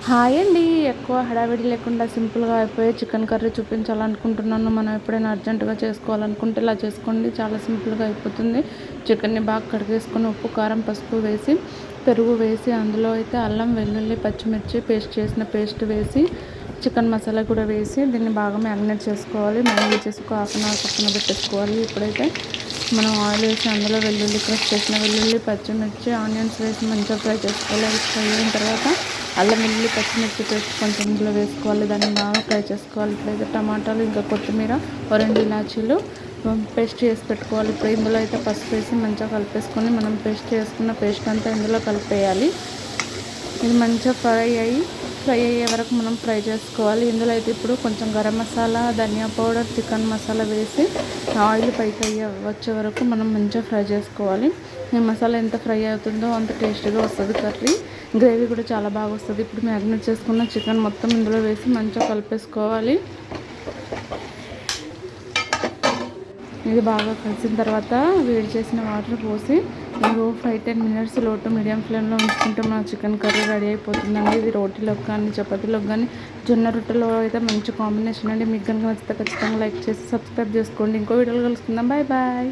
Hi అండి. ఎక్కువ హడావిడి లేకుండా సింపుల్గా అయిపోయే చికెన్ కర్రీ చూపించాలనుకుంటున్నాను. మనం ఎప్పుడైనా అర్జెంటుగా చేసుకోవాలనుకుంటే ఇలా చేసుకోండి, చాలా సింపుల్గా అయిపోతుంది. చికెన్ని బాగా కడిగేసుకొని ఉప్పు, కారం, పసుపు వేసి, పెరుగు వేసి, అందులో అయితే అల్లం, వెల్లుల్లి, పచ్చిమిర్చి పేస్ట్ వేసి, చికెన్ మసాలా కూడా వేసి దీన్ని బాగా మ్యారినేట్ చేసుకోవాలి. మ్యారినేట్ చేసి ఒక హాఫ్ అన్ అవర్ పక్కన పెట్టేసుకోవాలి. ఇప్పుడైతే మనం ఆయిల్ వేసి అందులో వెల్లుల్లి, క్రష్ చేసిన వెల్లుల్లి, పచ్చిమిర్చి, ఆనియన్స్ వేసి మంచిగా ఫ్రై చేసుకోవాలి. అది ఫ్రై అయిన తర్వాత అల్లం వెల్లుల్లి పచ్చిమిర్చి పేస్ట్ కొంచెం ఇందులో వేసుకోవాలి. దాన్ని బాగా ఫ్రై చేసుకోవాలి. ఇప్పుడైతే టమాటాలు, ఇంకా కొత్తిమీర, 2 ఇలాచీలు పేస్ట్ చేసి పెట్టుకోవాలి. ఇప్పుడు ఇందులో అయితే పసుపు వేసి మంచిగా కలిపేసుకొని మనం పేస్ట్ చేసుకున్న పేస్ట్ అంతా ఇందులో కలిపేయాలి. ఇది మంచిగా ఫ్రై అయ్యే వరకు మనం ఫ్రై చేసుకోవాలి. ఇందులో అయితే ఇప్పుడు కొంచెం గరం మసాలా, ధనియా పౌడర్, చికెన్ మసాలా వేసి ఆయిల్ పైకి వచ్చే వరకు మనం మంచిగా ఫ్రై చేసుకోవాలి. ఈ మసాలా ఎంత ఫ్రై అవుతుందో అంత టేస్టీగా వస్తుంది కర్రీ. గ్రేవీ కూడా చాలా బాగా వస్తుంది. ఇప్పుడు మ్యారినేట్ చేసుకున్న చికెన్ మొత్తం ఇందులో వేసి మంచిగా కలిపేసుకోవాలి. ఇది బాగా కలిసిన తర్వాత వేడి చేసిన వాటర్ పోసి 5-10 మినిట్స్ లో టు మీడియం ఫ్లేమ్లో ఉంచుకుంటే మన చికెన్ కర్రీ రెడీ అయిపోతుందండి. ఇది రోటీలోకి కానీ, చపాతీలోకి కానీ, జొన్న రొట్టెలో అయితే మంచి కాంబినేషన్ అండి. మీకు కనుక నచ్చితే ఖచ్చితంగా లైక్ చేసి సబ్స్క్రైబ్ చేసుకోండి. ఇంకో వీడియోలో కలుసుకుందాం. Bye bye.